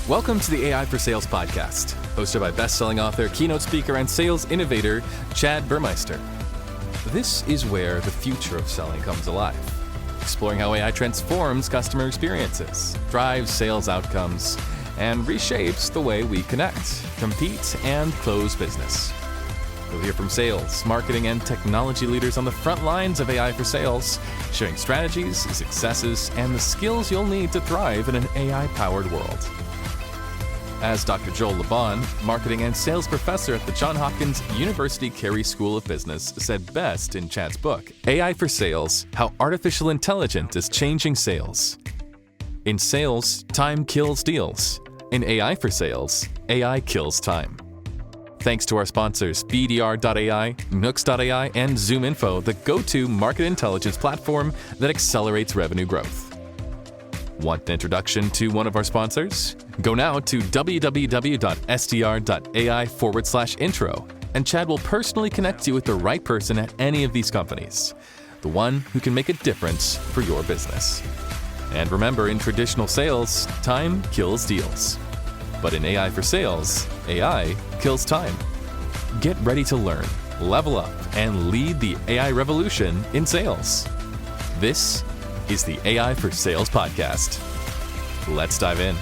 Welcome to the AI for Sales podcast, hosted by best-selling author, keynote speaker, and sales innovator, Chad Burmeister. This is where the future of selling comes alive, exploring how AI transforms customer experiences, drives sales outcomes, and reshapes the way we connect, compete, and close business. You'll hear from sales, marketing, and technology leaders on the front lines of AI for sales, sharing strategies, successes, and the skills you'll need to thrive in an AI-powered world. As Dr. Joel LeBon, marketing and sales professor at the Johns Hopkins University Carey School of Business, said best in Chad's book, AI for Sales, How Artificial Intelligence is Changing Sales. In sales, time kills deals. In AI for sales, AI kills time. Thanks to our sponsors, BDR.ai, Nooks.ai, and ZoomInfo, the go-to market intelligence platform that accelerates revenue growth. Want an introduction to one of our sponsors? Go now to www.str.ai/intro, and Chad will personally connect you with the right person at any of these companies, the one who can make a difference for your business. And remember, in traditional sales, time kills deals. But in AI for sales, AI kills time. Get ready to learn, level up, and lead the AI revolution in sales. This is the AI for Sales podcast. Let's dive in.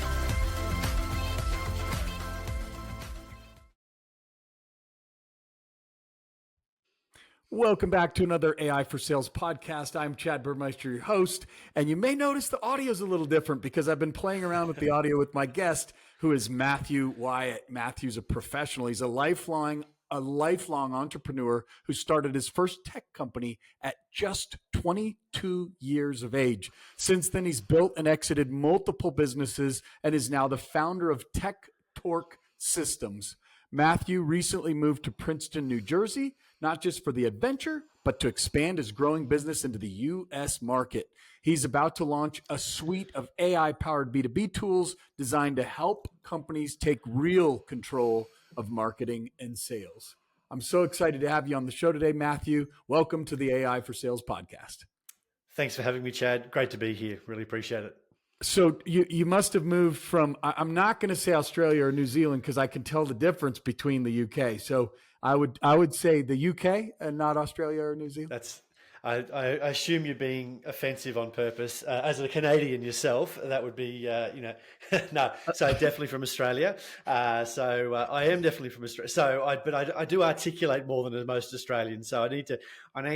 Welcome back to another AI for Sales podcast. I'm Chad Burmeister, your host, and you may notice the audio is a little different because I've been playing around with the audio with my guest, who is Matthew Whyatt. Matthew's a professional. He's a lifelong entrepreneur who started his first tech company at just 22 years of age. Since then, he's built and exited multiple businesses and is now the founder of Tech Torque Systems. Matthew recently moved to Princeton, New Jersey, not just for the adventure, but to expand his growing business into the U.S. market. He's about to launch a suite of AI-powered B2B tools designed to help companies take real control of marketing and sales. I'm so excited to have you on the show today, Matthew. Welcome to the AI for Sales podcast. Thanks for having me, Chad. Great to be here. Really appreciate it. So you must have moved from, I'm not going to say Australia or New Zealand because I can tell the difference between the UK. So I would say the UK and not Australia or New Zealand. I assume you're being offensive on purpose. As a Canadian yourself, that would be, no. So definitely from Australia. I am definitely from Australia. But I do articulate more than most Australians. So I need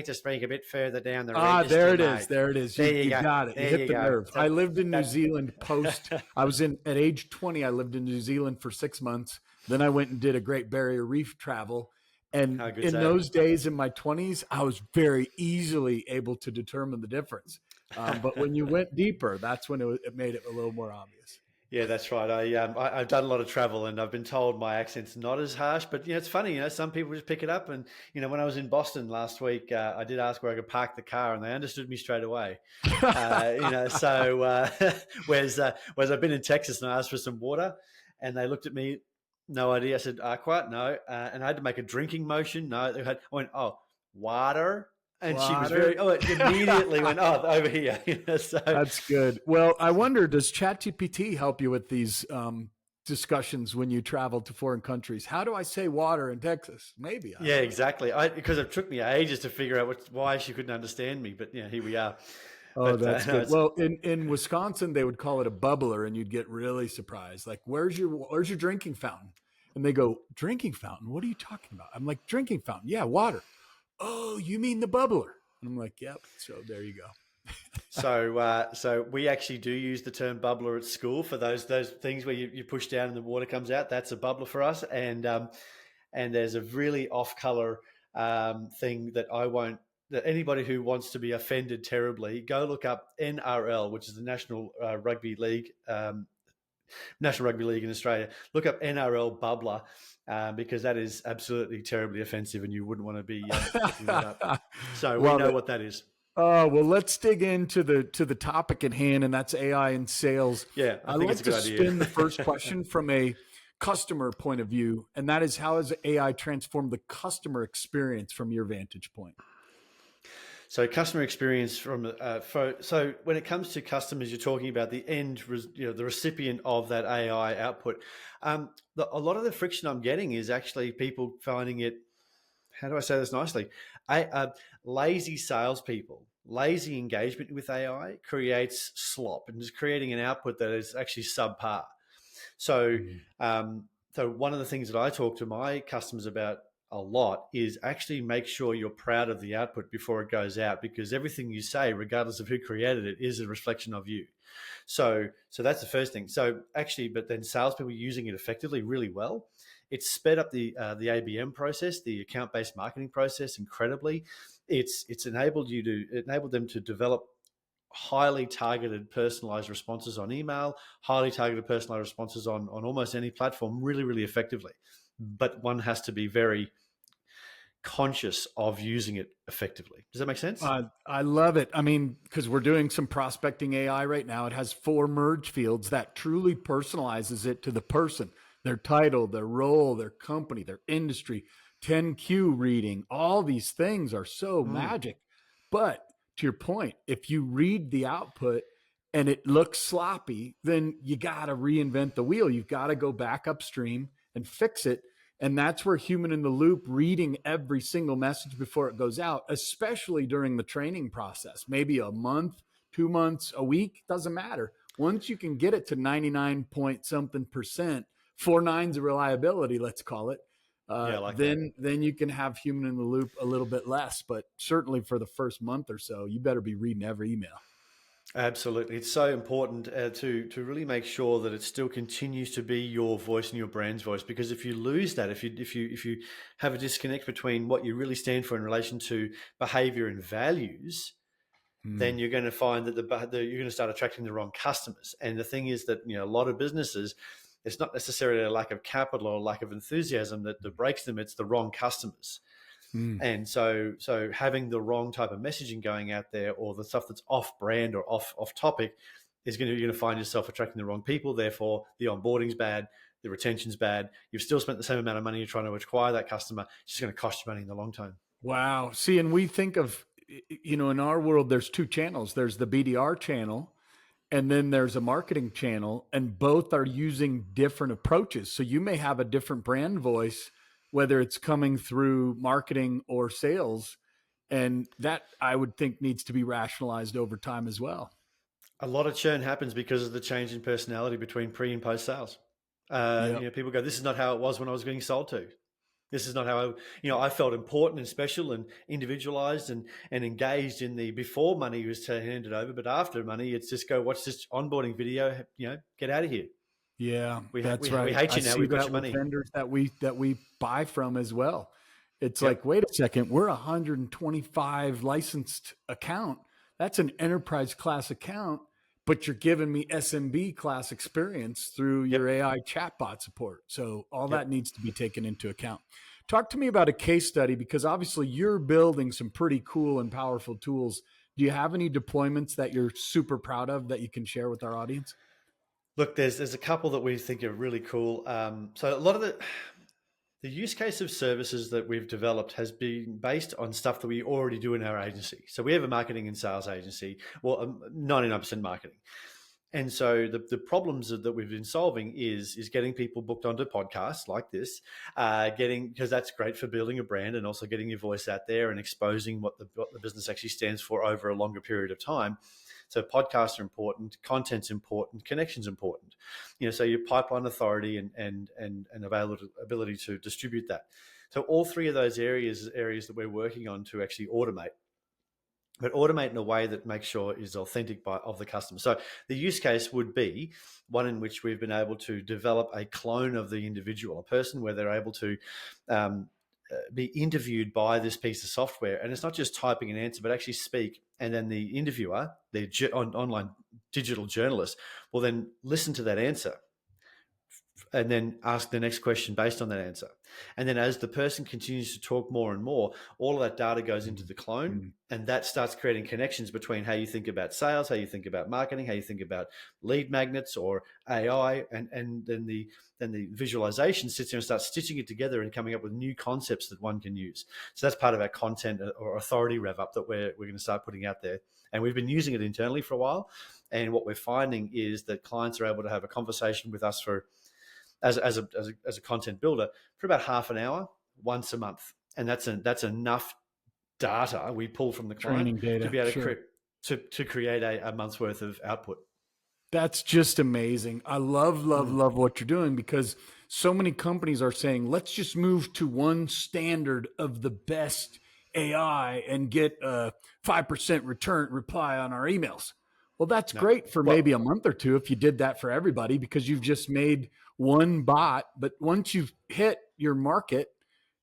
to speak a bit further down the register. There it is. There it is. You got it. You hit the nerve. I lived in New Zealand at age 20. I lived in New Zealand for 6 months. Then I went and did a Great Barrier Reef travel. And in those days in my 20s, I was very easily able to determine the difference. But when you went deeper, that's when it made it a little more obvious. Yeah, that's right. I've done a lot of travel, and I've been told my accent's not as harsh. But it's funny. Some people just pick it up. And when I was in Boston last week, I did ask where I could park the car, and they understood me straight away. Whereas I've been in Texas and I asked for some water, and they looked at me. No idea. I said, quite no. And I had to make a drinking motion. No, I went, water. And water. She was immediately went, over here. So. That's good. Well, I wonder, does ChatGPT help you with these discussions when you travel to foreign countries? How do I say water in Texas? Maybe. Yeah, exactly. Because it took me ages to figure out why she couldn't understand me. But here we are. Oh, that's good. Well, in Wisconsin, they would call it a bubbler, and you'd get really surprised. Like, where's your drinking fountain? And they go, drinking fountain? What are you talking about? I'm like, drinking fountain. Yeah, water. Oh, you mean the bubbler? And I'm like, yep. So there you go. So we actually do use the term bubbler at school for those things where you push down and the water comes out. That's a bubbler for us. And there's a really off-color thing that that anybody who wants to be offended terribly, go look up NRL, which is the National Rugby League in Australia. Look up NRL bubbler because that is absolutely terribly offensive, and you wouldn't want to be looking that up. So we know what that is. Oh, well, let's dig into the topic at hand, and that's AI and sales. Yeah, I think it's a good idea. I'd like to spin the first question from a customer point of view, and that is, how has AI transformed the customer experience from your vantage point? So customer experience so when it comes to customers, you're talking about the the recipient of that AI output. A lot of the friction I'm getting is actually people finding it. How do I say this nicely? Lazy salespeople, lazy engagement with AI creates slop and is creating an output that is actually subpar. So, so one of the things that I talk to my customers about a lot is actually make sure you're proud of the output before it goes out, because everything you say, regardless of who created it, is a reflection of you. So that's the first thing. So actually, but then salespeople using it effectively really well. It's sped up the ABM process, the account-based marketing process, incredibly. It's enabled them to develop highly targeted personalized responses on email, highly targeted personalized responses on almost any platform really, really effectively. But one has to be very conscious of using it effectively. Does that make sense? I love it. I mean, because we're doing some prospecting AI right now. It has 4 merge fields that truly personalizes it to the person, their title, their role, their company, their industry, 10Q reading. All these things are so magic. But to your point, if you read the output and it looks sloppy, then you got to reinvent the wheel. You've got to go back upstream and fix it. And that's where human in the loop, reading every single message before it goes out, especially during the training process, maybe a month, 2 months, a week, doesn't matter. Once you can get it to 99 point something percent, 4 nines of reliability, let's call it, then you can have human in the loop a little bit less. But certainly for the first month or so, you better be reading every email. Absolutely. It's so important to really make sure that it still continues to be your voice and your brand's voice, because if you lose that, if you have a disconnect between what you really stand for in relation to behavior and values, then you're going to find that you're going to start attracting the wrong customers. And the thing is that, a lot of businesses, it's not necessarily a lack of capital or a lack of enthusiasm that breaks them, it's the wrong customers. And so having the wrong type of messaging going out there, or the stuff that's off brand or off topic, you're going to find yourself attracting the wrong people. Therefore, the onboarding's bad, the retention's bad. You've still spent the same amount of money you're trying to acquire that customer. It's just going to cost you money in the long term. Wow. See, and we think of, in our world, there's 2 channels. There's the BDR channel, and then there's a marketing channel, and both are using different approaches. So you may have a different brand voice, whether it's coming through marketing or sales. And that, I would think, needs to be rationalized over time as well. A lot of churn happens because of the change in personality between pre and post sales. People go, this is not how it was when I was getting sold to. This is not how I felt important and special and individualized and engaged in the before money was handed over, but after money, it's just go watch this onboarding video. Get out of here. Yeah, that's right. We hate you now. We've got your money. Vendors that we buy from as well. It's like, wait a second, we're 125 licensed account. That's an enterprise class account, but you're giving me SMB class experience through your AI chatbot support. So all that needs to be taken into account. Talk to me about a case study, because obviously you're building some pretty cool and powerful tools. Do you have any deployments that you're super proud of that you can share with our audience? Look, there's a couple that we think are really cool. So a lot of the use case of services that we've developed has been based on stuff that we already do in our agency. So we have a marketing and sales agency, 99% marketing. And so the problems that we've been solving is getting people booked onto podcasts like this, because that's great for building a brand and also getting your voice out there and exposing what the business actually stands for over a longer period of time. So podcasts are important, content's important, connection's important. So your pipeline authority and ability to distribute that. So all 3 of those areas that we're working on to actually automate. But automate in a way that makes sure is authentic of the customer. So the use case would be one in which we've been able to develop a clone of the individual, a person where they're able to be interviewed by this piece of software. And it's not just typing an answer, but actually speak. And then the interviewer, the online digital journalist, will then listen to that answer and then ask the next question based on that answer. And then as the person continues to talk more and more, all of that data goes into the clone, and that starts creating connections between how you think about sales, how you think about marketing, how you think about lead magnets or AI, and then the visualization sits there and starts stitching it together and coming up with new concepts that one can use. So that's part of our content or authority rev up that we're going to start putting out there. And we've been using it internally for a while. And what we're finding is that clients are able to have a conversation with us for as a content builder for about half an hour once a month, and that's enough data we pull from the client Training data, to be able to sure. to create a month's worth of output. That's just amazing. I love what you're doing, because so many companies are saying, let's just move to one standard of the best AI and get a 5% reply on our emails. Well, that's great for maybe a month or two if you did that for everybody, because you've just made one bot. But once you've hit your market,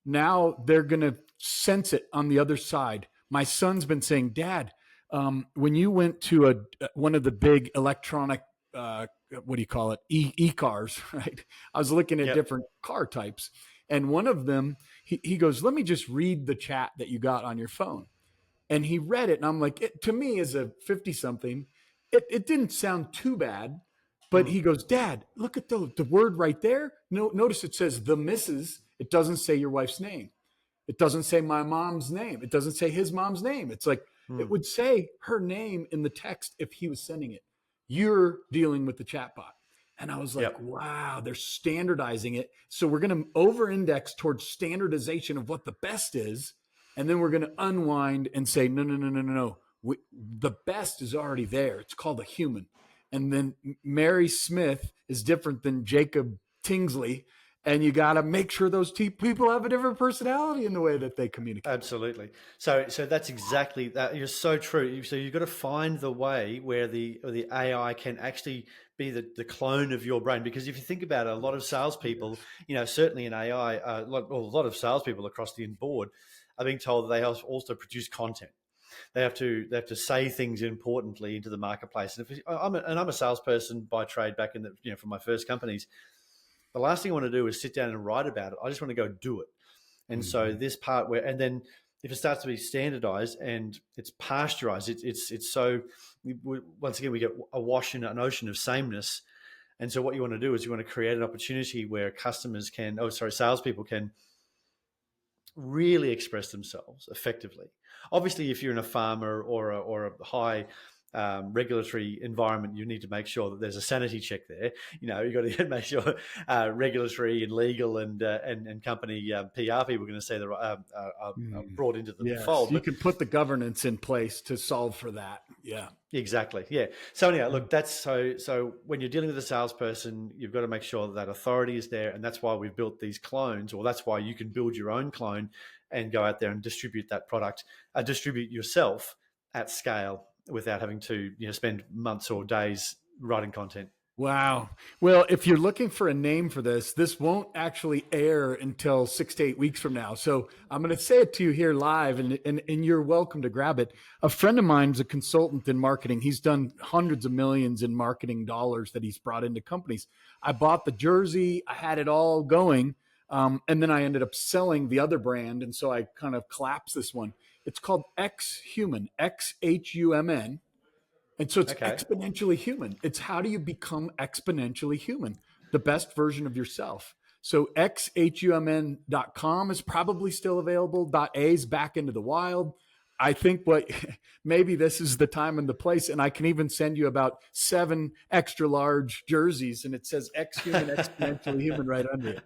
now they're going to sense it on the other side. My son's been saying, Dad, when you went to one of the big electronic, what do you call it, e-cars, right? I was looking at different car types, and one of them, he goes, let me just read the chat that you got on your phone. And he read it, and I'm like, to me as a 50-something, it didn't sound too bad. But he goes, Dad, look at the word right there. No, notice it says the missus. It doesn't say your wife's name. It doesn't say my mom's name. It doesn't say his mom's name. It's like, it would say her name in the text if he was sending it. You're dealing with the chatbot. And I was like, wow, they're standardizing it. So we're going to over-index towards standardization of what the best is. And then we're going to unwind and say, no. The best is already there. It's called a human. And then Mary Smith is different than Jacob Tingsley. And you got to make sure those people have a different personality in the way that they communicate. Absolutely. So that's exactly that. You're so true. So you've got to find the way where the AI can actually be the clone of your brain. Because if you think about it, a lot of salespeople, certainly in AI, a lot of salespeople across the board are being told that they also produce content. They have to say things importantly into the marketplace. And I'm a salesperson by trade back in from my first companies. The last thing I want to do is sit down and write about it. I just want to go do it. And so this part and then if it starts to be standardized and it's pasteurized, it's so, once again, we get awash in an ocean of sameness. And so what you want to do is you want to create an opportunity where salespeople can really express themselves effectively. Obviously, if you're in a pharma or a high regulatory environment, you need to make sure that there's a sanity check there. You've got to make sure regulatory and legal and company PR people are going to say are brought into the fold. You can put the governance in place to solve for that. Yeah, exactly. Yeah. So anyhow, look, that's so when you're dealing with a salesperson, you've got to make sure that authority is there, and that's why we've built these clones, or that's why you can build your own clone and go out there and distribute that product, distribute yourself at scale, without having to spend months or days writing content. Wow. Well, if you're looking for a name for this won't actually air until 6 to 8 weeks from now. So I'm going to say it to you here live, and you're welcome to grab it. A friend of mine's a consultant in marketing. He's done hundreds of millions in marketing dollars that he's brought into companies. I bought the jersey. I had it all going. And then I ended up selling the other brand. And so I kind of collapsed this one. It's called X-Human, X-H-U-M-N. And so it's exponentially human. It's how do you become exponentially human, the best version of yourself. So xhumn.com is probably still available. .a is back into the wild. I think maybe this is the time and the place. And I can even send you about 7 extra large jerseys, and it says X-Human, exponentially human right under it.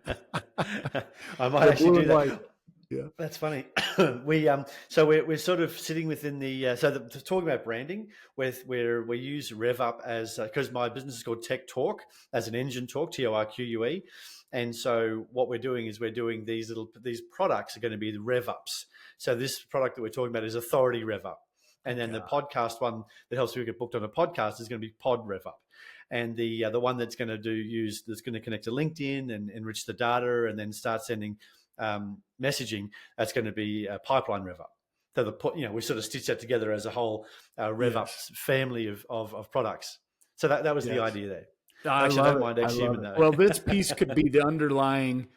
I might actually do that. White. Yeah, that's funny. We're sort of sitting within talking about branding, where we use RevUp as because my business is called Tech Talk as an engine talk, TORQUE, and so what we're doing is we're doing these products are going to be the RevUps. So this product that we're talking about is Authority RevUp, and then the podcast one that helps people get booked on a podcast is going to be Pod RevUp. And the one that's going to that's going to connect to LinkedIn and enrich the data and then start sending messaging, that's going to be a Pipeline RevUp. So we sort of stitch that together as a whole RevUp family of products. So that was the idea there. I Actually, I love don't it. mind I ex love human it. though. Well, this piece could be the underlying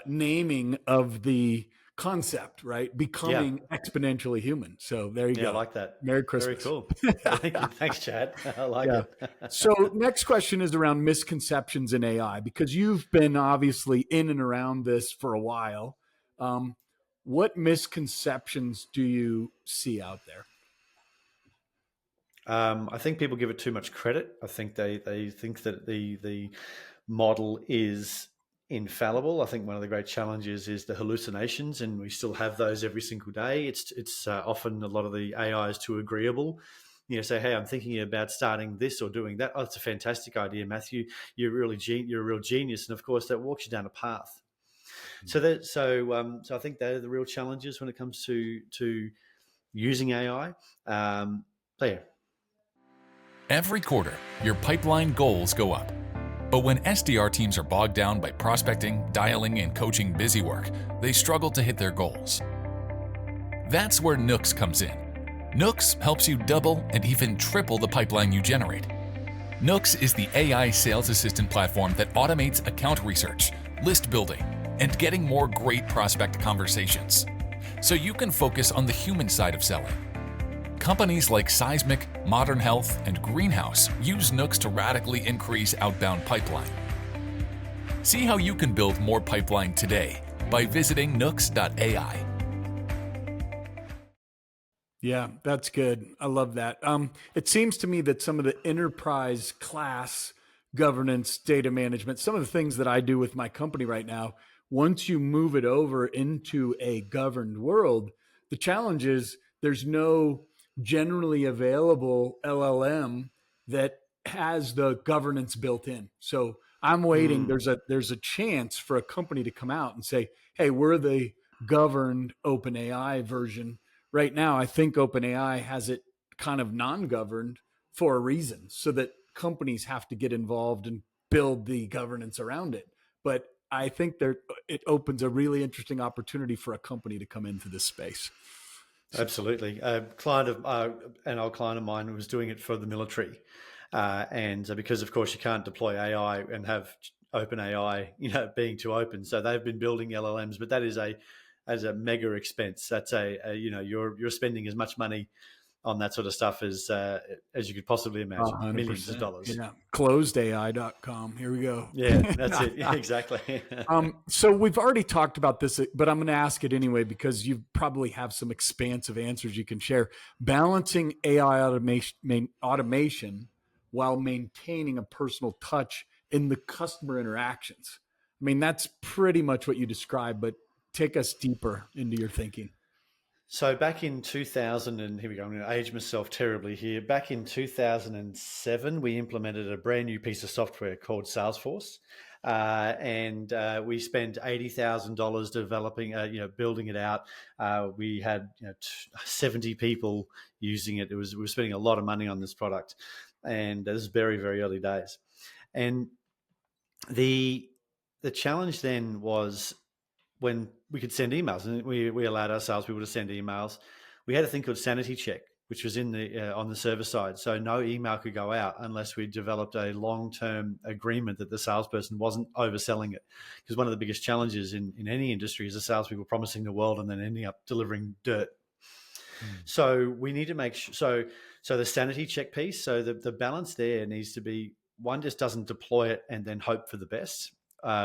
naming of the concept, right? Yeah. Becoming exponentially human. So there you Yeah, I go. like that. Merry Very Christmas. cool. Thank you. Thanks, Chad. I like Yeah. it. So next question is around misconceptions in AI, because you've been obviously in and around this for a while. Um, what misconceptions do you see out there? I think people give it too much credit. I think they think that the model is infallible. I think one of the great challenges is the hallucinations, and we still have those every single day. It's often a lot of the AI is too agreeable. Say, hey, I'm thinking about starting this or doing that. Oh, it's a fantastic idea, Matthew. You're a real genius, and of course that walks you down a path. So I think they're the real challenges when it comes to using AI. So yeah. Every quarter, your pipeline goals go up. But when SDR teams are bogged down by prospecting, dialing, and coaching busy work, they struggle to hit their goals. That's where Nooks comes in. Nooks helps you double and even triple the pipeline you generate. Nooks is the AI sales assistant platform that automates account research, list building, and getting more great prospect conversations, so you can focus on the human side of selling. Companies like Seismic, Modern Health, and Greenhouse use Nooks to radically increase outbound pipeline. See how you can build more pipeline today by visiting nooks.ai. Yeah, that's good. I love that. It seems to me that some of the enterprise class governance, data management, some of the things that I do with my company right now, once you move it over into a governed world, the challenge is there's no generally available LLM that has the governance built in. So I'm waiting. Mm. There's a chance for a company to come out and say, "Hey, we're the governed OpenAI version." Right now, I think OpenAI has it kind of non-governed for a reason, so that companies have to get involved and build the governance around it. But I think it opens a really interesting opportunity for a company to come into this space. Absolutely. An old client of mine was doing it for the military, and because of course you can't deploy AI and have open AI, being too open. So they've been building LLMs, but that is a mega expense. That's you're spending as much money on that sort of stuff as you could possibly imagine, millions of 100%. dollars. Yeah. Closedai.com. Here we go. Yeah, that's it. Yeah, exactly. So we've already talked about this, but I'm going to ask it anyway, because you probably have some expansive answers you can share. Balancing AI automation while maintaining a personal touch in the customer interactions. I mean, that's pretty much what you described, but take us deeper into your thinking. So back in 2000, and here we go, I'm going to age myself terribly here. Back in 2007, we implemented a brand new piece of software called Salesforce. And we spent $80,000 developing, building it out. We had 70 people using it. We were spending a lot of money on this product, and this is very, very early days. And the challenge then was when we could send emails, and we allowed our salespeople to send emails. We had a thing called sanity check, which was in the on the server side. So no email could go out unless we developed a long-term agreement that the salesperson wasn't overselling it. Because one of the biggest challenges in any industry is the salespeople promising the world and then ending up delivering dirt. So we need to make sure. So the sanity check piece. So the balance there needs to be, one just doesn't deploy it and then hope for the best.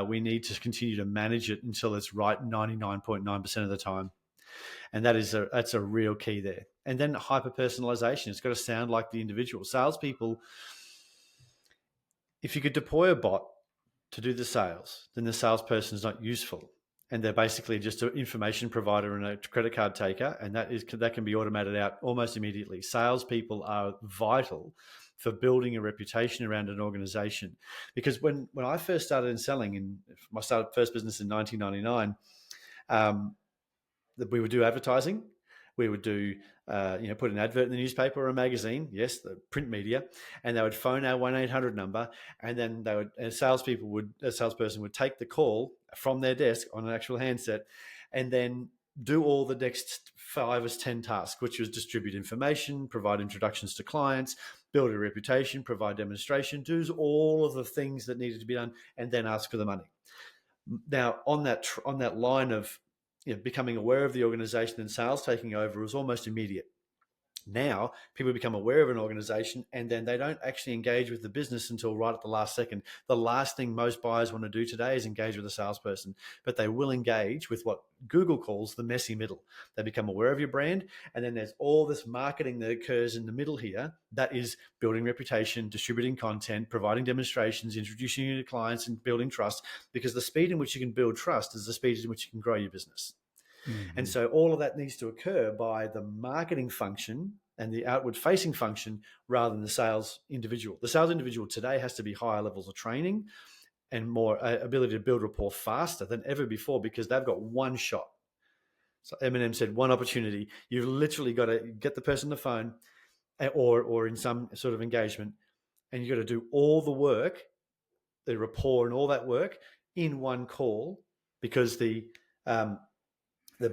We need to continue to manage it until it's right 99.9% of the time. And that's a real key there. And then hyper personalization. It's got to sound like the individual. Salespeople, if you could deploy a bot to do the sales, then the salesperson is not useful. And they're basically just an information provider and a credit card taker. And that can be automated out almost immediately. Salespeople are vital for building a reputation around an organization. Because when I first started in selling, in my first business in 1999, we would do advertising. We would do, put an advert in the newspaper or a magazine, yes, the print media, and they would phone our 1-800 number, and then a salesperson would take the call from their desk on an actual handset, and then do all the next 5 or 10 tasks, which was distribute information, provide introductions to clients, build a reputation, provide demonstration, do all of the things that needed to be done, and then ask for the money. Now, on that line of becoming aware of the organization and sales taking over was almost immediate. Now, people become aware of an organization and then they don't actually engage with the business until right at the last second. The last thing most buyers want to do today is engage with a salesperson, but they will engage with what Google calls the messy middle. They become aware of your brand, and then there's all this marketing that occurs in the middle here that is building reputation, distributing content, providing demonstrations, introducing you to clients, and building trust, because the speed in which you can build trust is the speed in which you can grow your business. Mm-hmm. And so all of that needs to occur by the marketing function and the outward facing function rather than the sales individual. The sales individual today has to be higher levels of training and more ability to build rapport faster than ever before, because they've got one shot. So Eminem said, one opportunity. You've literally got to get the person on the phone or in some sort of engagement, and you've got to do all the work, the rapport and all that work in one call, because the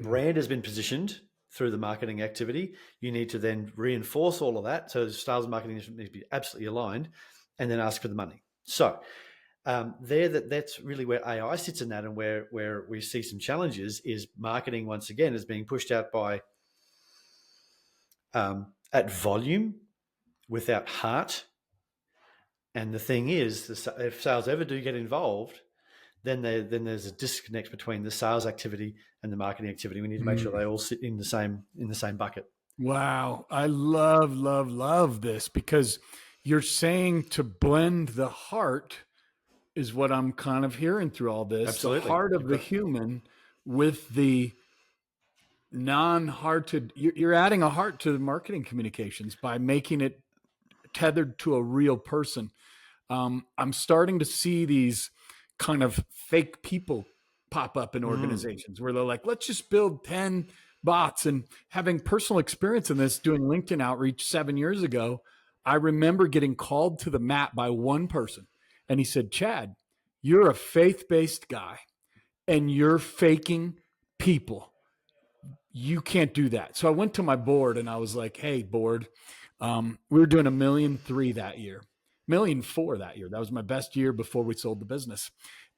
brand has been positioned through the marketing activity. You need to then reinforce all of that. So the sales and marketing needs to be absolutely aligned, and then ask for the money. So that's really where AI sits in that, and where we see some challenges is marketing once again is being pushed out by at volume without heart. And the thing is, if sales ever do get involved, then there's a disconnect between the sales activity and the marketing activity. We need to make sure they all sit in the same bucket. Wow. I love this, because you're saying to blend the heart is what I'm kind of hearing through all this. Absolutely. The heart of the human with the non-hearted. You're adding a heart to the marketing communications by making it tethered to a real person. I'm starting to see these kind of fake people pop up in organizations where they're like, let's just build 10 bots. And having personal experience in this, doing LinkedIn outreach 7 years ago, I remember getting called to the mat by one person. And he said, Chad, you're a faith-based guy and you're faking people. You can't do that. So I went to my board and I was like, hey, board, we were doing $1.3 million that year. $1.4 million that year. That was my best year before we sold the business.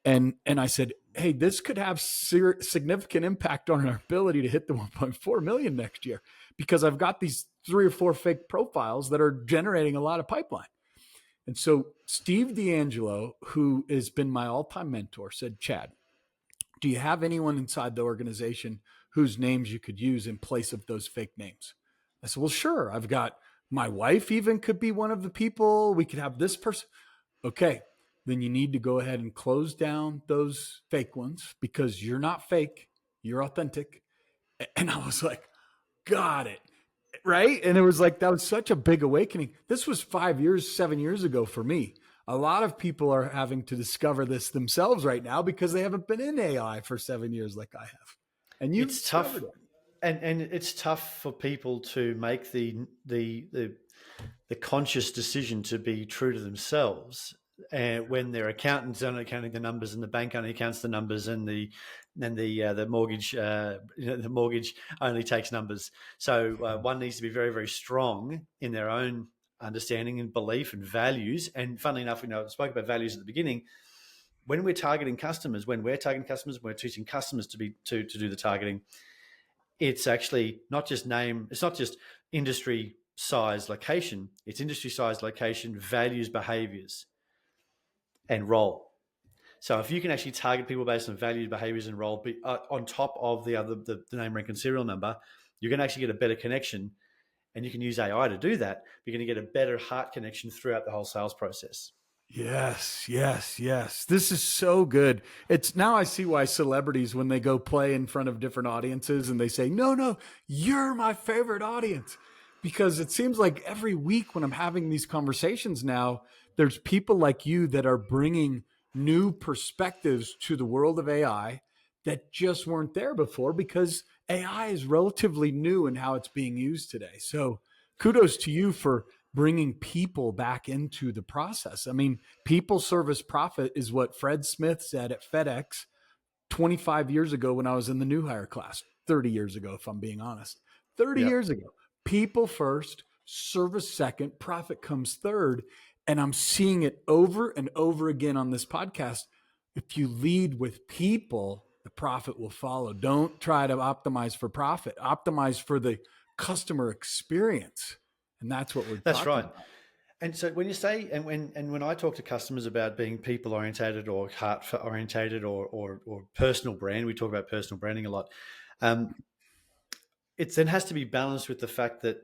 And I said, hey, this could have significant impact on our ability to hit the 1.4 million next year, because I've got these 3 or 4 fake profiles that are generating a lot of pipeline. And so Steve D'Angelo, who has been my all-time mentor, said, Chad, do you have anyone inside the organization whose names you could use in place of those fake names? I said, well, sure. I've got my wife even could be one of the people. We could have this person. Okay, then you need to go ahead and close down those fake ones, because you're not fake, you're authentic. And I was like, got it. Right. And it was like, that was such a big awakening. This was 7 years ago for me. A lot of people are having to discover this themselves right now because they haven't been in AI for 7 years like I have. And it's tough. And it's tough for people to make the conscious decision to be true to themselves. And when their accountant's only accounting the numbers and the bank only counts the numbers and the mortgage the mortgage only takes numbers. So one needs to be very, very strong in their own understanding and belief and values. And funnily enough, I spoke about values at the beginning. When we're targeting customers, we're teaching customers to do the targeting. It's actually not just name. It's not just industry size, location. It's industry size, location, values, behaviors, and role. So if you can actually target people based on values, behaviors, and role on top of the name, rank, and serial number, you're going to actually get a better connection. And you can use AI to do that. You're going to get a better heart connection throughout the whole sales process. Yes. This is so good. It's now I see why celebrities, when they go play in front of different audiences and they say, no, you're my favorite audience. Because it seems like every week when I'm having these conversations now, there's people like you that are bringing new perspectives to the world of AI that just weren't there before, because AI is relatively new in how it's being used today. So kudos to you for bringing people back into the process. I mean, people service profit is what Fred Smith said at FedEx 25 years ago when I was in the new hire class. 30 years ago, if I'm being honest. 30 Yep. years ago, people first, service second, profit comes third. And I'm seeing it over and over again on this podcast. If you lead with people, the profit will follow. Don't try to optimize for profit, optimize for the customer experience. And that's what we're That's talking right. about. And so when you say, and when I talk to customers about being people orientated or heart orientated or personal brand, we talk about personal branding a lot. It then has to be balanced with the fact that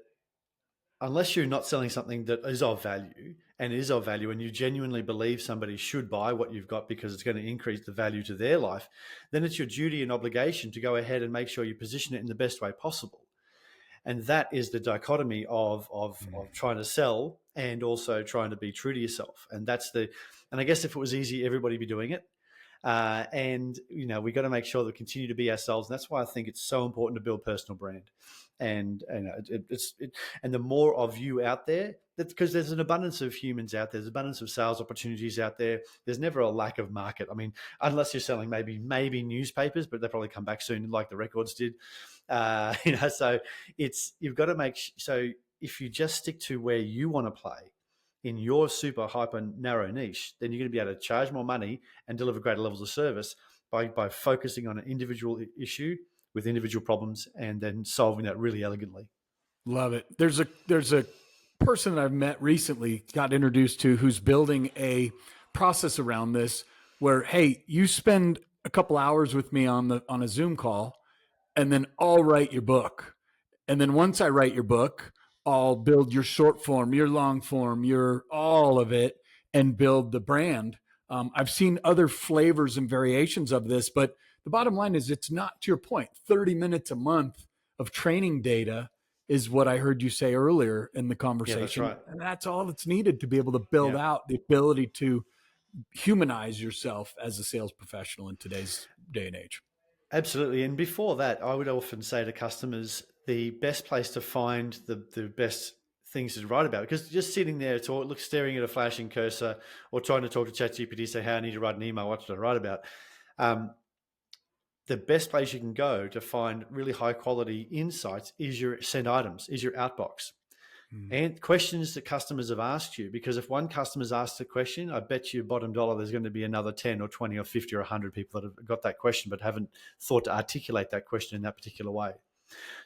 unless you're not selling something that is of value and you genuinely believe somebody should buy what you've got because it's going to increase the value to their life, then it's your duty and obligation to go ahead and make sure you position it in the best way possible. And that is the dichotomy of trying to sell and also trying to be true to yourself. And I guess if it was easy, everybody would be doing it. And we got to make sure that we continue to be ourselves. And that's why I think it's so important to build personal brand. And and the more of you out there, because there's an abundance of humans out there, there's an abundance of sales opportunities out there. There's never a lack of market. I mean, unless you're selling maybe newspapers, but they'll probably come back soon, like the records did. So you've got to so if you just stick to where you want to play in your super hyper narrow niche, then you're going to be able to charge more money and deliver greater levels of service by focusing on an individual issue with individual problems and then solving that really elegantly. Love it. There's a person that I've met recently, got introduced to, who's building a process around this where, hey, you spend a couple hours with me on a Zoom call, and then I'll write your book. And then once I write your book, I'll build your short form, your long form, your all of it, and build the brand. I've seen other flavors and variations of this, but the bottom line is, it's not, to your point, 30 minutes a month of training data is what I heard you say earlier in the conversation. Yeah, that's right. And that's all that's needed to be able to build out the ability to humanize yourself as a sales professional in today's day and age. Absolutely. And before that, I would often say to customers, the best place to find the best things to write about, because just sitting there staring at a flashing cursor or trying to talk to ChatGPT, say, hey, I need to write an email, what should I write about? The best place you can go to find really high quality insights is your send items, is your outbox. And questions that customers have asked you, because if one customer's asked a question, I bet you bottom dollar there's going to be another 10 or 20 or 50 or 100 people that have got that question but haven't thought to articulate that question in that particular way.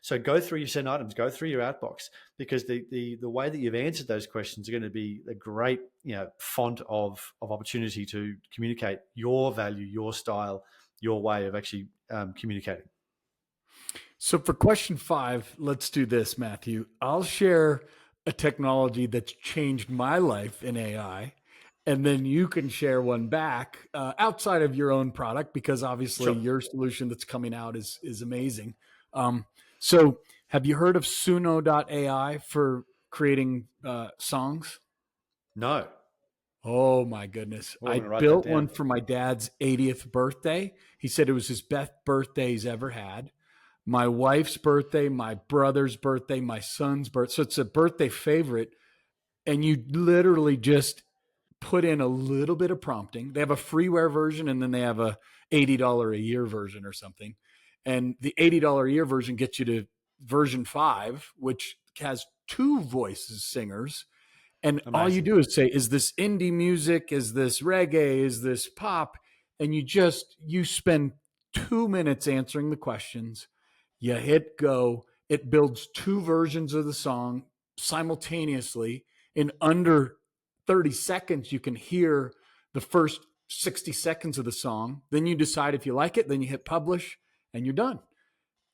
So go through your send items, go through your outbox, because the way that you've answered those questions are going to be a great font of opportunity to communicate your value, your style, your way of actually communicating. So for question 5, let's do this, Matthew. I'll share a technology that's changed my life in AI, and then you can share one back outside of your own product, because obviously your solution that's coming out is amazing. So have you heard of Suno.ai for creating songs? No. Oh my goodness. Well, I built one for my dad's 80th birthday. He said it was his best birthday he's ever had. My wife's birthday, my brother's birthday, my son's birthday. So it's a birthday favorite. And you literally just put in a little bit of prompting. They have a freeware version, and then they have a $80 a year version or something. And the $80 a year version gets you to version 5, which has 2 voices singers. And Amazing. All you do is say, is this indie music? Is this reggae? Is this pop? And you spend 2 minutes answering the questions. You hit go. It builds 2 versions of the song simultaneously. In under 30 seconds, you can hear the first 60 seconds of the song. Then you decide if you like it. Then you hit publish, and you're done.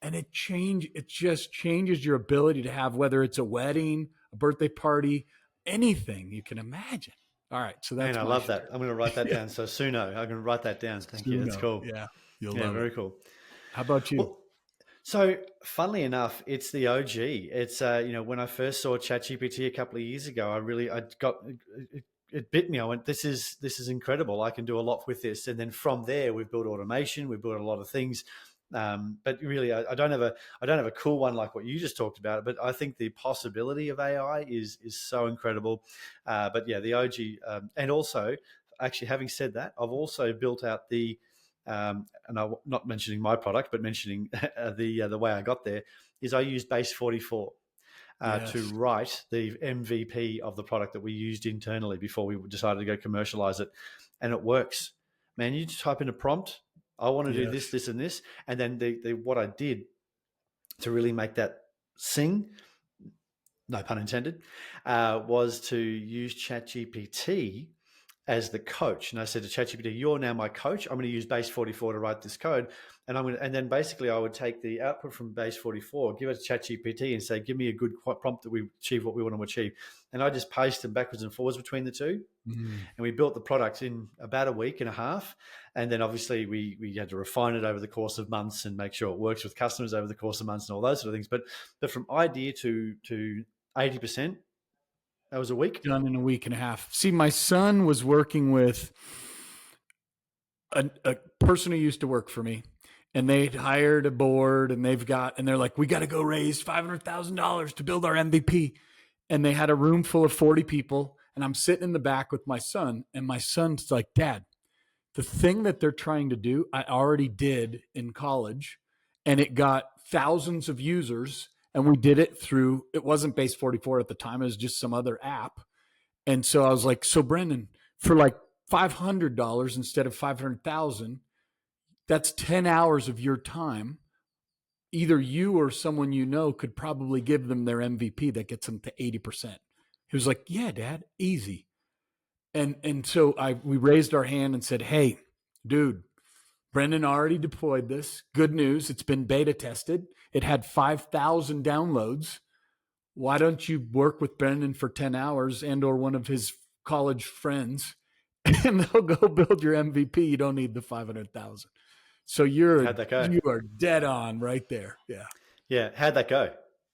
And it just changes your ability to have, whether it's a wedding, a birthday party, anything you can imagine. All right. So that's, and I love that. I'm going to write that down. So Suno, I'm going to write that down. Thank you. That's cool. Yeah. You'll love very it. cool. How about you? Well, so funnily enough, it's the OG. It's, when I first saw ChatGPT a couple of years ago, it bit me. I went, this is incredible. I can do a lot with this. And then from there, we've built automation. We've built a lot of things. But really, I don't have a cool one like what you just talked about. But I think the possibility of AI is so incredible. But yeah, the OG, and also, actually, having said that, I've also built out the and I'm not mentioning my product, but mentioning the way I got there, is I used Base 44 to write the MVP of the product that we used internally before we decided to go commercialize it. And it works. Man, you just type in a prompt, I want to do this, this, and this. And then what I did to really make that sing, no pun intended, was to use ChatGPT as the coach. And I said to ChatGPT, you're now my coach. I'm going to use Base 44 to write this code. And then basically I would take the output from Base 44, give it to ChatGPT and say, give me a good prompt that we achieve what we want to achieve. And I just paced them backwards and forwards between the two. And we built the product in about a week and a half. And then obviously we had to refine it over the course of months and make sure it works with customers over the course of months and all those sort of things. But from idea to 80%, that was a week. Done in a week and a half. See, my son was working with a person who used to work for me, and they'd hired a board, and they're like, we got to go raise $500,000 to build our MVP. And they had a room full of 40 people, and I'm sitting in the back with my son, and my son's like, Dad, the thing that they're trying to do, I already did in college, and it got thousands of users. And we did it through, it wasn't Base 44 at the time, it was just some other app. And so I was like, so Brendan, for like $500 instead of $500,000, that's 10 hours of your time. Either you or someone you know could probably give them their MVP that gets them to 80%. He was like, yeah, Dad, easy. And so we raised our hand and said, hey, dude, Brendan already deployed this. Good news. It's been beta tested. It had 5,000 downloads. Why don't you work with Brendan for 10 hours and or one of his college friends, and they'll go build your MVP. You don't need the 500,000. So you are dead on right there. Yeah. Yeah. How'd that go?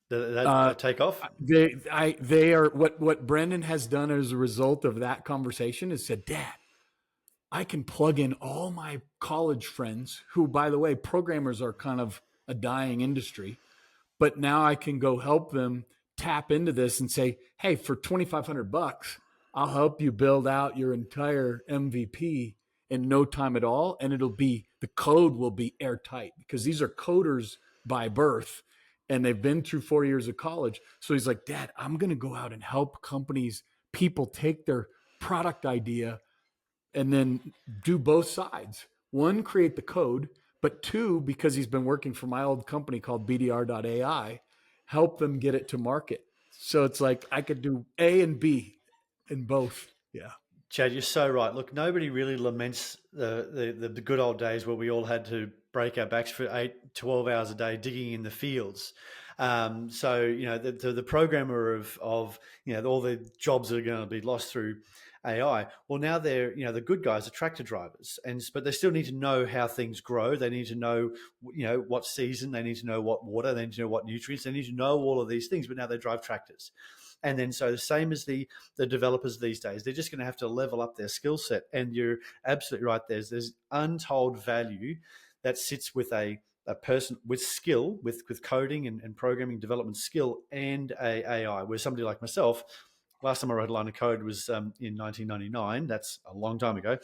Did that take off? They are what Brendan has done as a result of that conversation is said, Dad, I can plug in all my college friends who, by the way, programmers are kind of a dying industry, but now I can go help them tap into this and say, hey, for $2,500, I'll help you build out your entire MVP in no time at all. And the code will be airtight because these are coders by birth and they've been through 4 years of college. So he's like, Dad, I'm going to go out and help people take their product idea and then do both sides. One, create the code, but two, because he's been working for my old company called BDR.ai, help them get it to market. So it's like I could do A and B in both. Yeah. Chad, you're so right. Look, nobody really laments the good old days where we all had to break our backs for 12 hours a day digging in the fields. So, the programmer of all the jobs that are going to be lost through AI. Well, now they're, the good guys are tractor drivers, but they still need to know how things grow. They need to know, what season. They need to know what water. They need to know what nutrients. They need to know all of these things. But now they drive tractors, and then so the same as the developers these days, they're just going to have to level up their skill set. And you're absolutely right. There's untold value that sits with a person with skill, with coding and programming development skill, and a AI. Where somebody like myself. Last time I wrote a line of code was in 1999. That's a long time ago.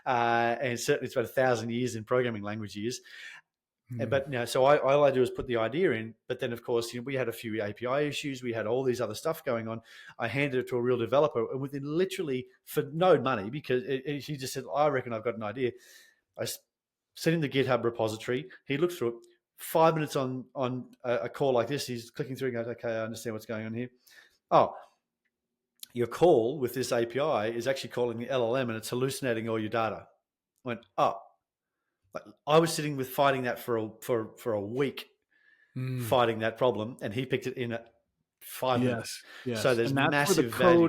And certainly it's about 1,000 years in programming language years. But so all I do is put the idea in. But then, of course, we had a few API issues. We had all these other stuff going on. I handed it to a real developer, and within literally for no money, because he just said, I reckon I've got an idea. I sent him the GitHub repository. He looked through it. 5 minutes on a call like this, he's clicking through and goes, okay, I understand what's going on here. Oh, your call with this API is actually calling the LLM and it's hallucinating all your data. I went, I was fighting that for a week, fighting that problem, and he picked it in at 5 minutes. Yes. So there's and that's massive where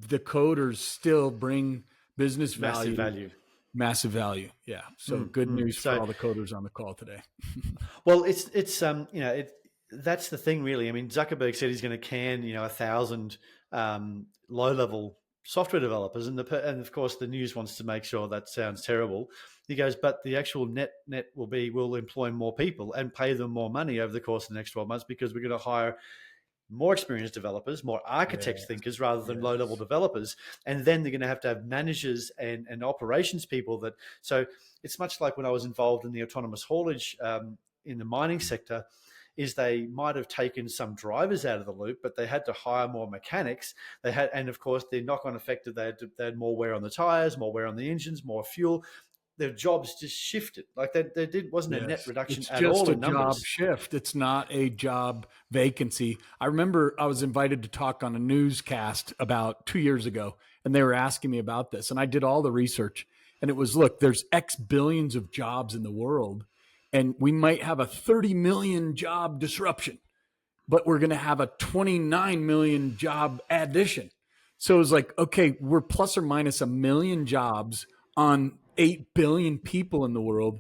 the coders still bring business value. Massive value. Yeah. So good news for all the coders on the call today. Well, it's that's the thing, really. I mean, Zuckerberg said he's going to can 1,000 low-level software developers, and of course the news wants to make sure that sounds terrible. He goes, but the actual net will employ more people and pay them more money over the course of the next 12 months because we're going to hire more experienced developers, more architects, thinkers, rather than low-level developers. And then they're going to have managers and operations people that. So it's much like when I was involved in the autonomous haulage in the mining sector, is they might have taken some drivers out of the loop, but they had to hire more mechanics. And of course, the knock-on effect of they had more wear on the tires, more wear on the engines, more fuel. Their jobs just shifted. Like wasn't a net reduction at all in numbers. It's just a job shift. It's not a job vacancy. I remember I was invited to talk on a newscast about 2 years ago, and they were asking me about this, and I did all the research, and it was, look, there's X billions of jobs in the world, and we might have a 30 million job disruption, but we're going to have a 29 million job addition. So it was like, okay, we're plus or minus 1 million jobs on 8 billion people in the world.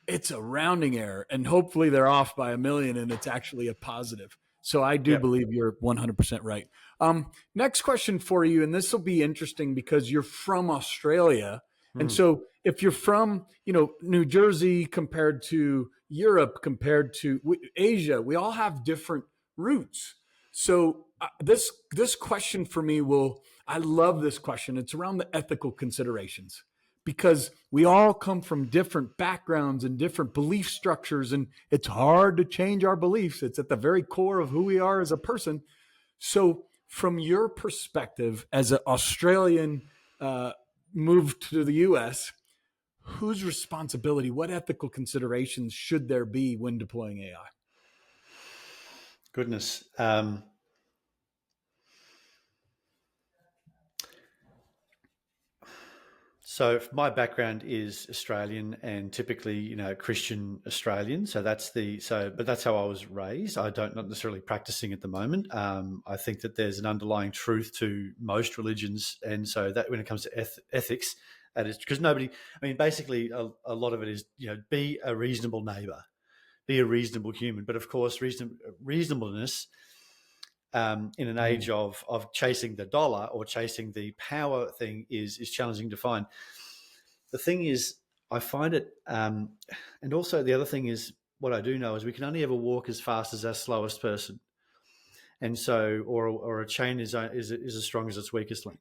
It's a rounding error, and hopefully they're off by 1 million and it's actually a positive. So I do believe you're 100% right. Next question for you, and this will be interesting because you're from Australia. And so if you're from, New Jersey compared to Europe, compared to Asia, we all have different roots. So this question for me I love this question. It's around the ethical considerations, because we all come from different backgrounds and different belief structures, and it's hard to change our beliefs. It's at the very core of who we are as a person. So from your perspective as an Australian moved to the US, whose responsibility, what ethical considerations should there be when deploying AI? Goodness. So my background is Australian and typically, Christian Australian. So but that's how I was raised. I not necessarily practicing at the moment. I think that there's an underlying truth to most religions. And so that when it comes to ethics, that is because basically a lot of it is, be a reasonable neighbor, be a reasonable human. But of course, reasonableness in an age of chasing the dollar or chasing the power thing is challenging to find. The thing is, I find it, and also the other thing is, what I do know is we can only ever walk as fast as our slowest person, and so or a chain is as strong as its weakest link.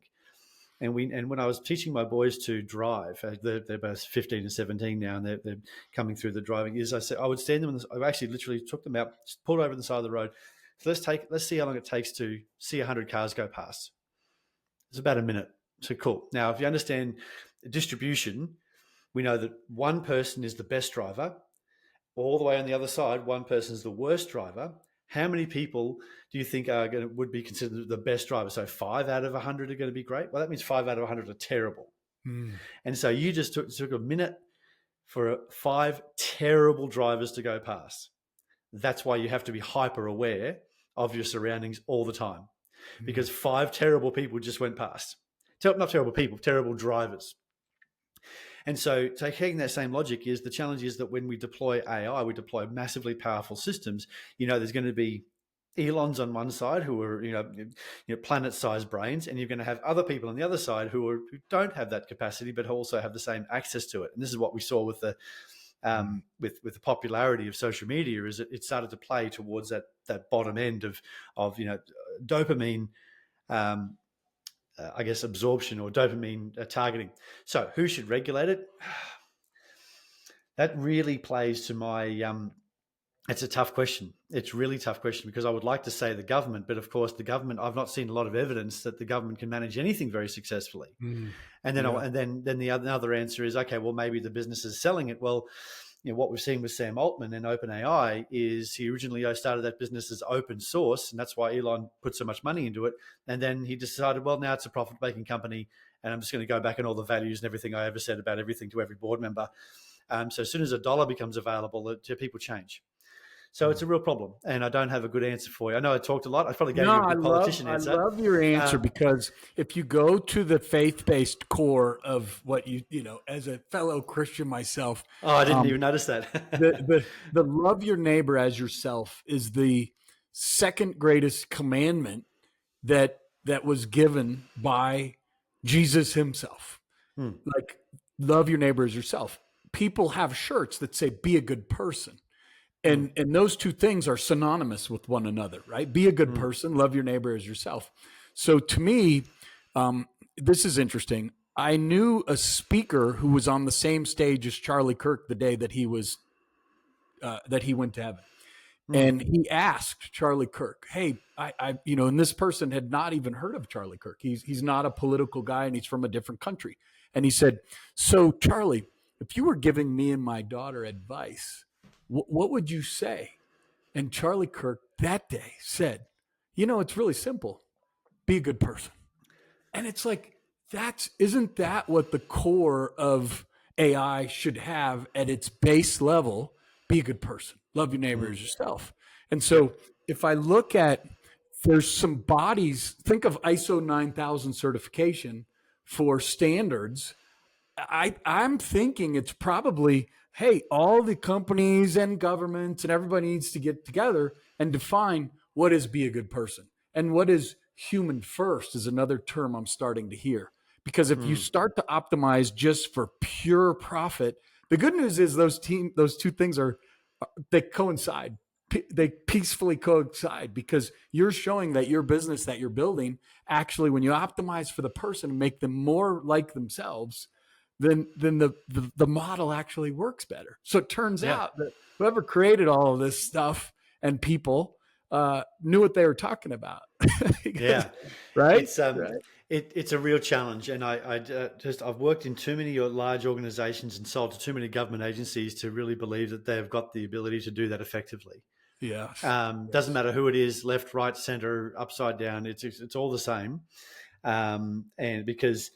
And when I was teaching my boys to drive, they're both 15 and 17 now, and they're coming through the driving. I would stand them. I actually literally took them out, pulled over to the side of the road. So let's see how long it takes to see 100 cars go past. It's about a minute. So cool. Now, if you understand distribution, we know that one person is the best driver. All the way on the other side, one person is the worst driver. How many people do you think would be considered the best driver? So 5 out of 100 are going to be great. Well, that means 5 out of 100 are terrible. And so you just took a minute for 5 terrible drivers to go past. That's why you have to be hyper aware of your surroundings all the time, because 5 terrible people just went past. Not terrible people, terrible drivers. And so taking that same logic is the challenge is that when we deploy AI, we deploy massively powerful systems. There's going to be Elons on one side who are, planet-sized brains, and you're going to have other people on the other side who don't have that capacity, but also have the same access to it. And this is what we saw with the with the popularity of social media, is it started to play towards that bottom end of dopamine, I guess, absorption or dopamine targeting. So who should regulate it? That really plays to my, it's a tough question. It's a really tough question, because I would like to say the government, but of course the government, I've not seen a lot of evidence that the government can manage anything very successfully. And then the other answer is, okay, well, maybe the business is selling it. Well, what we've seen with Sam Altman and OpenAI is he originally started that business as open source, and that's why Elon put so much money into it. And then he decided, well, now it's a profit-making company, and I'm just going to go back on all the values and everything I ever said about everything to every board member. So as soon as $1 becomes available, people change. So it's a real problem, and I don't have a good answer for you. I know I talked a lot. I probably gave you a good politician answer. I love your answer, because if you go to the faith-based core of what as a fellow Christian myself. Oh, I didn't even notice that. the love your neighbor as yourself is the second greatest commandment that was given by Jesus himself. Like, love your neighbor as yourself. People have shirts that say, be a good person. And those two things are synonymous with one another, right? Be a good person, love your neighbor as yourself. So to me, this is interesting. I knew a speaker who was on the same stage as Charlie Kirk the day that he went to heaven. And he asked Charlie Kirk, "Hey, and this person had not even heard of Charlie Kirk. He's not a political guy, and he's from a different country." And he said, "So Charlie, if you were giving me and my daughter advice, what would you say?" And Charlie Kirk that day said, "It's really simple. Be a good person." And it's like, isn't that what the core of AI should have at its base level? Be a good person. Love your neighbor as yourself. And so if I look at, there's some bodies, think of ISO 9000 certification for standards. I'm thinking it's probably, hey, all the companies and governments and everybody needs to get together and define what is be a good person. And what is human first is another term I'm starting to hear. Because if you start to optimize just for pure profit, the good news is those two things they coincide. They peacefully coincide, because you're showing that your business that you're building, actually, when you optimize for the person and make them more like themselves, then the model actually works better. So it turns out that whoever created all of this stuff and people knew what they were talking about. Right? It's a real challenge, and I've worked in too many large organizations and sold to too many government agencies to really believe that they've got the ability to do that effectively. Doesn't matter who it is, left, right, center, upside down. It's all the same, and because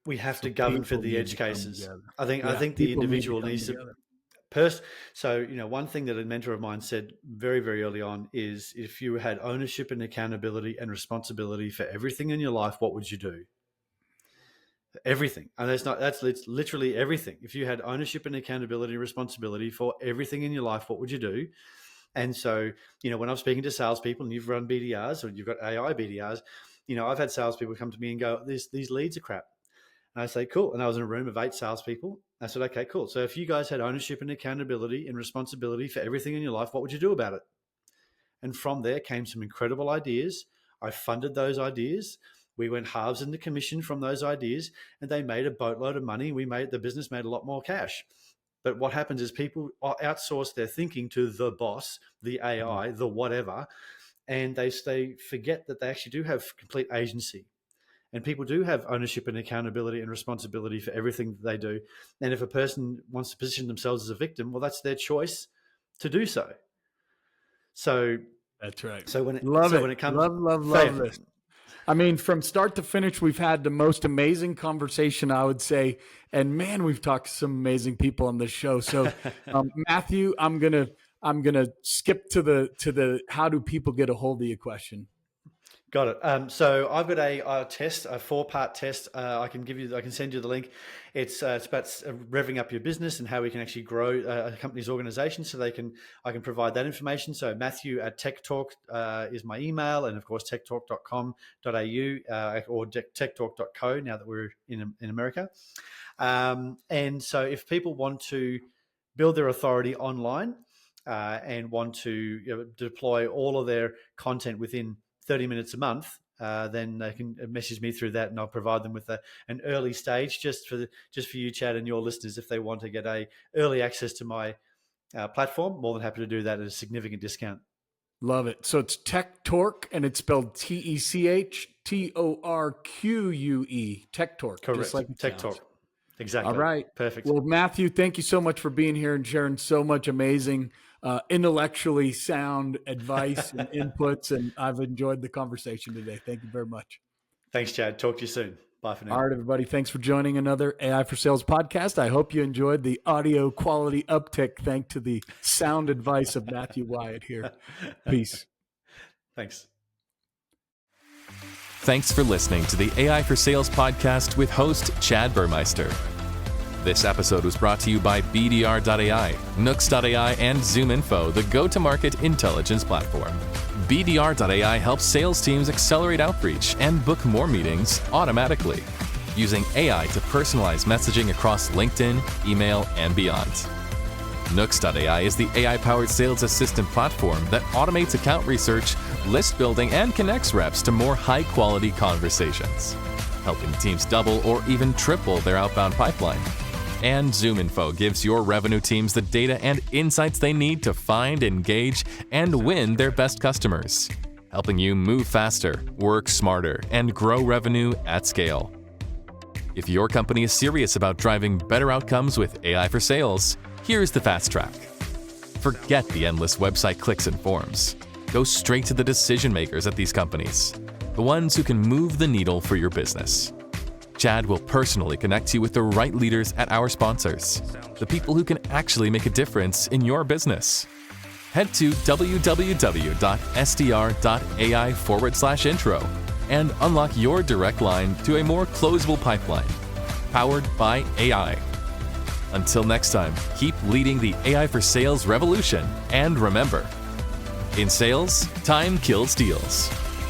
we have to govern for the edge cases. I think the individual needs to. So, one thing that a mentor of mine said very, very early on is, if you had ownership and accountability and responsibility for everything in your life, what would you do? Everything. And it's literally everything. If you had ownership and accountability and responsibility for everything in your life, what would you do? And so, when I'm speaking to salespeople, and you've run BDRs or you've got AI BDRs, I've had salespeople come to me and go, these leads are crap. And I say, cool. And I was in a room of 8 salespeople. I said, okay, cool. So if you guys had ownership and accountability and responsibility for everything in your life, what would you do about it? And from there came some incredible ideas. I funded those ideas. We went halves in the commission from those ideas, and they made a boatload of money. The business made a lot more cash. But what happens is people outsource their thinking to the boss, the AI, the whatever, and they forget that they actually do have complete agency. And people do have ownership and accountability and responsibility for everything that they do. And if a person wants to position themselves as a victim, well, that's their choice to do so. So that's right. So when it comes, love this. I mean, from start to finish, we've had the most amazing conversation, I would say. And man, we've talked to some amazing people on this show. So, Matthew, I'm gonna skip to the how do people get a hold of you question. Got it. So I've got a test, a 4-part test. I can send you the link. It's about revving up your business and how we can actually grow a company's organization. So I can provide that information. So Matthew@techtalk is my email, and of course techtalk.com.au or techtalk.co now that we're in America. And so if people want to build their authority online and want to deploy all of their content within 30 minutes a month, then they can message me through that, and I'll provide them with an early stage just for you, Chad, and your listeners. If they want to get early access to my platform, more than happy to do that at a significant discount. Love it. So it's TechTorque, and it's spelled TechTorque. TechTorque. Correct. Just like TechTorque. Exactly. All right. Perfect. Well, Matthew, thank you so much for being here and sharing so much amazing, intellectually sound advice and inputs. And I've enjoyed the conversation today. Thank you very much. Thanks, Chad. Talk to you soon. Bye for now. All right, everybody. Thanks for joining another AI for Sales podcast. I hope you enjoyed the audio quality uptick thanks to the sound advice of Matthew Whyatt here. Peace. Thanks. Thanks for listening to the AI for Sales podcast with host Chad Burmeister. This episode was brought to you by BDR.ai, Nooks.ai, and ZoomInfo, the go-to-market intelligence platform. BDR.ai helps sales teams accelerate outreach and book more meetings automatically, using AI to personalize messaging across LinkedIn, email, and beyond. Nooks.ai is the AI-powered sales assistant platform that automates account research, list building, and connects reps to more high-quality conversations, helping teams double or even triple their outbound pipeline. And ZoomInfo gives your revenue teams the data and insights they need to find, engage, and win their best customers, helping you move faster, work smarter, and grow revenue at scale. If your company is serious about driving better outcomes with AI for sales, here's the fast track. Forget the endless website clicks and forms. Go straight to the decision makers at these companies, the ones who can move the needle for your business. Chad will personally connect you with the right leaders at our sponsors, the people who can actually make a difference in your business. Head to www.sdr.ai/intro and unlock your direct line to a more closable pipeline, powered by AI. Until next time, keep leading the AI for sales revolution, and remember, in sales, time kills deals.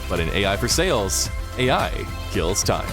But in AI for sales, AI kills time.